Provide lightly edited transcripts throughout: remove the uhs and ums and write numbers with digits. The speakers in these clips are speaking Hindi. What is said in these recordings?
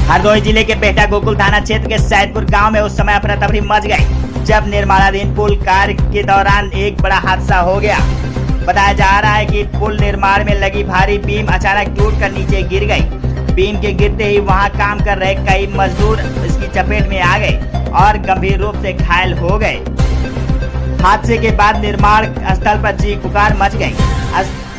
हरदोई जिले के बेहटा गोकुल थाना क्षेत्र के सैदपुर गांव में उस समय अफरा तफरी मच गई जब निर्माणाधीन पुल कार्य के दौरान एक बड़ा हादसा हो गया। बताया जा रहा है कि पुल निर्माण में लगी भारी बीम अचानक टूटकर नीचे गिर गई। बीम के गिरते ही वहां काम कर रहे कई मजदूर इसकी चपेट में आ गए और गंभीर रूप से घायल हो गए। हादसे के बाद निर्माण स्थल पर चीख पुकार मच गई।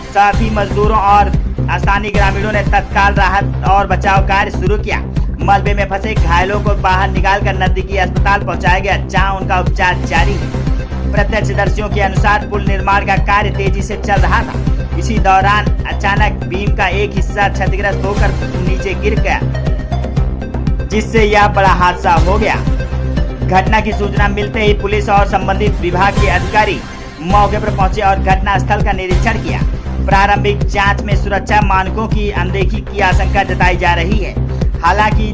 सभी मजदूरों और स्थानीय ग्रामीणों ने तत्काल राहत और बचाव कार्य शुरू किया। मलबे में फंसे घायलों को बाहर निकालकर नजदीकी अस्पताल पहुंचाया गया, जहां उनका उपचार जारी है। प्रत्यक्षदर्शियों के अनुसार पुल निर्माण का कार्य तेजी से चल रहा था। इसी दौरान अचानक बीम का एक हिस्सा क्षतिग्रस्त होकर नीचे गिर गया, जिससे यह बड़ा हादसा हो गया। घटना की सूचना मिलते ही पुलिस और संबंधित विभाग के अधिकारी मौके पर पहुंचे और घटना स्थल का निरीक्षण किया। प्रारंभिक जांच में सुरक्षा मानकों की अनदेखी की आशंका जताई जा रही है। हालांकि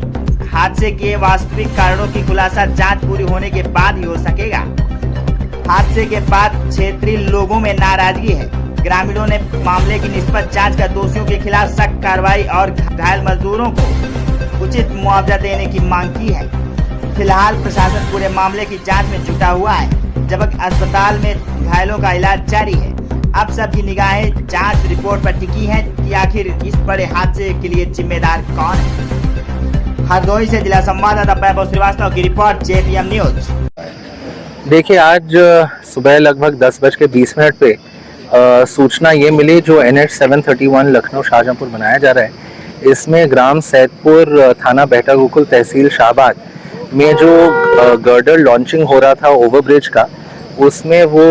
हादसे के वास्तविक कारणों की खुलासा जांच पूरी होने के बाद ही हो सकेगा। हादसे के बाद क्षेत्रीय लोगों में नाराजगी है। ग्रामीणों ने मामले की निष्पक्ष जांच कर दोषियों के खिलाफ सख्त कार्रवाई और घायल मजदूरों को उचित मुआवजा देने की मांग की है। फिलहाल प्रशासन पूरे मामले की जांच में जुटा हुआ है, जबकि अस्पताल में घायलों का इलाज जारी है। अब सबकी निगाहें जांच रिपोर्ट पर टिकी हैं कि आखिर इस बड़े हादसे के लिए जिम्मेदार कौन है। हरदोई से जिला संवाददाता वैभव श्रीवास्तव की रिपोर्ट, JPM न्यूज। देखिए, आज सुबह लगभग 10:20 पे सूचना ये मिली जो NH 731 लखनऊ शाहजहांपुर बनाया जा रहा है। इसमें ग्राम सैदपुर, थाना बेहटा गोकुल, तहसील शाहबाद में जो गर्डर लॉन्चिंग हो रहा था ओवरब्रिज का, उसमें वो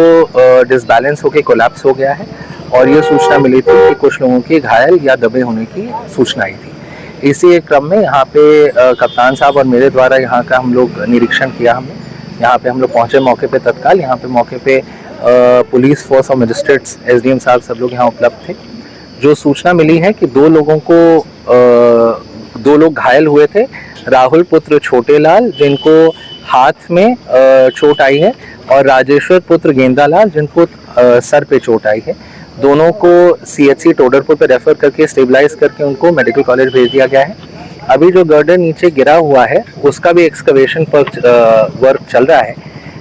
डिसबैलेंस होकर कोलैप्स हो गया है और ये सूचना मिली थी कि कुछ लोगों के घायल या दबे होने की सूचना आई थी। इसी क्रम में यहाँ पे कप्तान साहब और मेरे द्वारा यहाँ का हम लोग निरीक्षण किया। हमने यहाँ पे हम लोग पहुँचे मौके पे तत्काल। यहाँ पे मौके पे पुलिस फोर्स और मजिस्ट्रेट्स, SDM साहब सब लोग यहाँ उपलब्ध थे। जो सूचना मिली है कि दो लोग घायल हुए थे। राहुल पुत्र छोटेलाल, जिनको हाथ में चोट आई है, और राजेश्वर पुत्र गेंदालाल, जिनको सर पे चोट आई है। दोनों को CHC टोडरपुर पे रेफर करके स्टेबलाइज करके उनको मेडिकल कॉलेज भेज दिया गया है। अभी जो गर्डर नीचे गिरा हुआ है उसका भी एक्सकवेशन पर वर्क चल रहा है।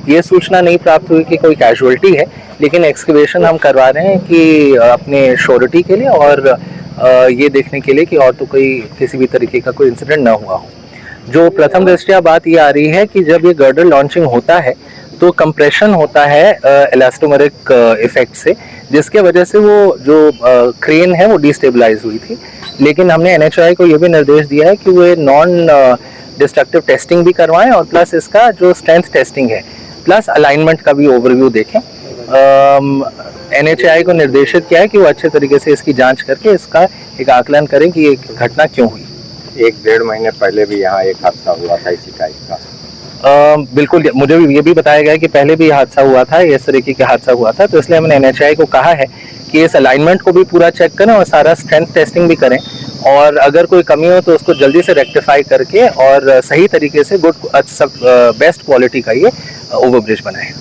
ये सूचना नहीं प्राप्त हुई कि कोई कैजुअलिटी है, लेकिन एक्सकवेशन हम करवा रहे हैं कि अपने श्योरिटी के लिए और ये देखने के लिए कि और तो कोई किसी भी तरीके का कोई इंसिडेंट ना हुआ हो। जो प्रथम दृष्टया बात ये आ रही है कि जब ये गर्डर लॉन्चिंग होता है तो कंप्रेशन होता है इलास्टोमेरिक इफेक्ट से, जिसके वजह से वो जो क्रेन है वो डिस्टेबलाइज हुई थी। लेकिन हमने NHAI को ये भी निर्देश दिया है कि वो नॉन डिस्ट्रक्टिव टेस्टिंग भी करवाएं और प्लस इसका जो स्ट्रेंथ टेस्टिंग है प्लस अलाइनमेंट का भी ओवरव्यू देखें। NHAI को निर्देशित किया है कि वो अच्छे तरीके से इसकी जांच करके इसका एक आकलन करें कि ये घटना क्यों हुई। 1-1.5 महीने पहले भी यहाँ एक हादसा हुआ था इसी टाइप का। बिल्कुल, मुझे ये भी बताया गया कि पहले भी हादसा हुआ था, इस तरीके का हादसा हुआ था। तो इसलिए हमने NHAI को कहा है कि इस अलाइनमेंट को भी पूरा चेक करें और सारा स्ट्रेंथ टेस्टिंग भी करें, और अगर कोई कमी हो तो उसको जल्दी से रेक्टिफाई करके और सही तरीके से बेस्ट क्वालिटी का ये ओवरब्रिज बनाएं।